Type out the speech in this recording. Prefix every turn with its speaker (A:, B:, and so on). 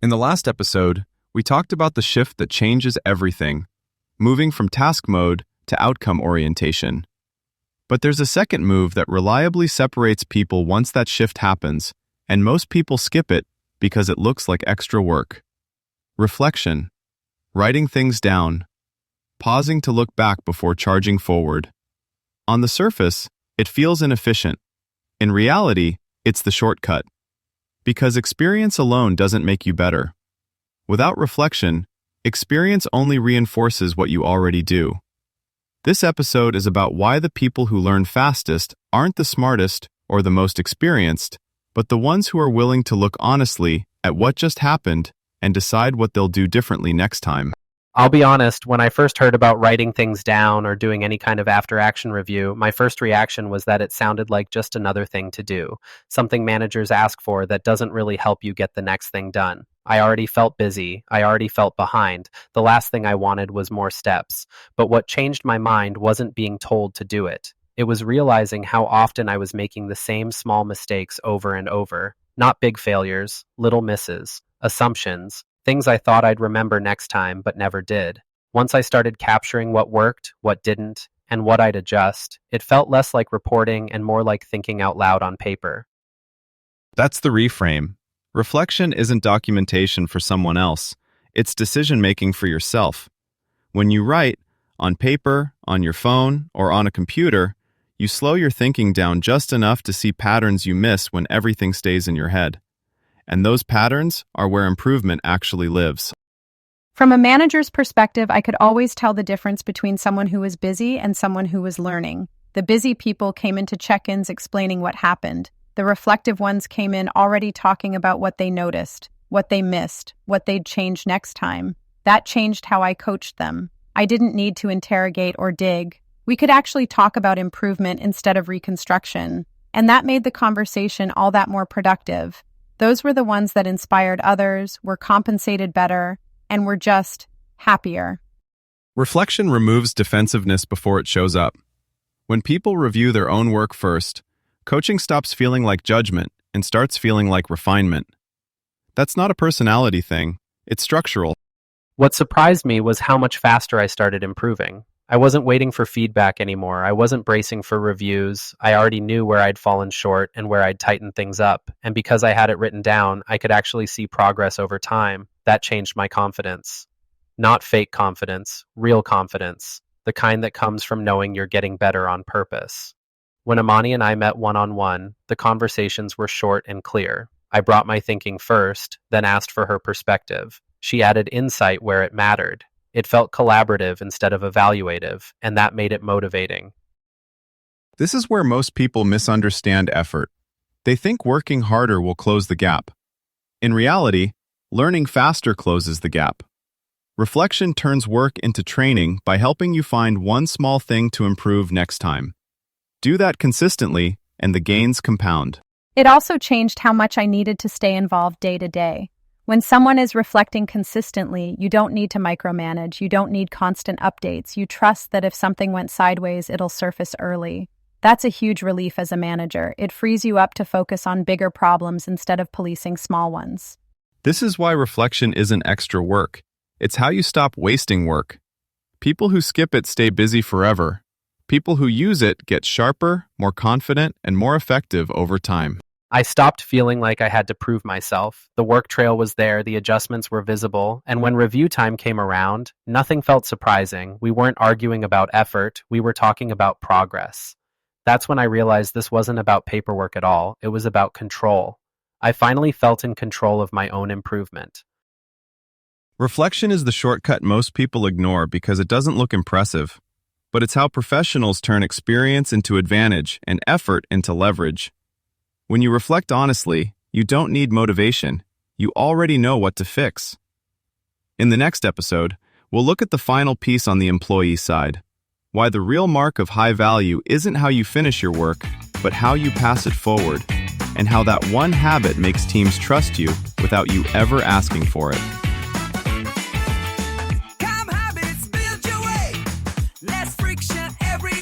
A: In the last episode, we talked about the shift that changes everything, moving from task mode to outcome orientation. But there's a second move that reliably separates people once that shift happens, and most people skip it because it looks like extra work. Reflection. Writing things down. Pausing to look back before charging forward. On the surface, it feels inefficient. In reality, it's the shortcut. Because experience alone doesn't make you better. Without reflection, experience only reinforces what you already do. This episode is about why the people who learn fastest aren't the smartest or the most experienced, but the ones who are willing to look honestly at what just happened and decide what they'll do differently next time.
B: I'll be honest, when I first heard about writing things down or doing any kind of after-action review, my first reaction was that it sounded like just another thing to do, something managers ask for that doesn't really help you get the next thing done. I already felt busy. I already felt behind. The last thing I wanted was more steps. But what changed my mind wasn't being told to do it. It was realizing how often I was making the same small mistakes over and over. Not big failures, little misses, assumptions, things I thought I'd remember next time but never did. Once I started capturing what worked, what didn't, and what I'd adjust, it felt less like reporting and more like thinking out loud on paper.
A: That's the reframe. Reflection isn't documentation for someone else. It's decision-making for yourself. When you write, on paper, on your phone, or on a computer, you slow your thinking down just enough to see patterns you miss when everything stays in your head. And those patterns are where improvement actually lives.
C: From a manager's perspective, I could always tell the difference between someone who was busy and someone who was learning. The busy people came into check-ins explaining what happened. The reflective ones came in already talking about what they noticed, what they missed, what they'd change next time. That changed how I coached them. I didn't need to interrogate or dig. We could actually talk about improvement instead of reconstruction. And that made the conversation all that more productive. Those were the ones that inspired others, were compensated better, and were just happier.
A: Reflection removes defensiveness before it shows up. When people review their own work first, coaching stops feeling like judgment and starts feeling like refinement. That's not a personality thing, it's structural.
B: What surprised me was how much faster I started improving. I wasn't waiting for feedback anymore. I wasn't bracing for reviews. I already knew where I'd fallen short and where I'd tightened things up. And because I had it written down, I could actually see progress over time. That changed my confidence. Not fake confidence, real confidence. The kind that comes from knowing you're getting better on purpose. When Amani and I met one-on-one, the conversations were short and clear. I brought my thinking first, then asked for her perspective. She added insight where it mattered. It felt collaborative instead of evaluative, and that made it motivating.
A: This is where most people misunderstand effort. They think working harder will close the gap. In reality, learning faster closes the gap. Reflection turns work into training by helping you find one small thing to improve next time. Do that consistently, and the gains compound.
C: It also changed how much I needed to stay involved day to day. When someone is reflecting consistently, you don't need to micromanage, you don't need constant updates. You trust that if something went sideways, it'll surface early. That's a huge relief as a manager. It frees you up to focus on bigger problems instead of policing small ones.
A: This is why reflection isn't extra work. It's how you stop wasting work. People who skip it stay busy forever. People who use it get sharper, more confident, and more effective over time.
B: I stopped feeling like I had to prove myself. The work trail was there, the adjustments were visible, and when review time came around, nothing felt surprising. We weren't arguing about effort, we were talking about progress. That's when I realized this wasn't about paperwork at all, it was about control. I finally felt in control of my own improvement.
A: Reflection is the shortcut most people ignore because it doesn't look impressive. But it's how professionals turn experience into advantage and effort into leverage. When you reflect honestly, you don't need motivation. You already know what to fix. In the next episode, we'll look at the final piece on the employee side. Why the real mark of high value isn't how you finish your work, but how you pass it forward. And how that one habit makes teams trust you without you ever asking for it.
D: Calm habits build your way. Less friction every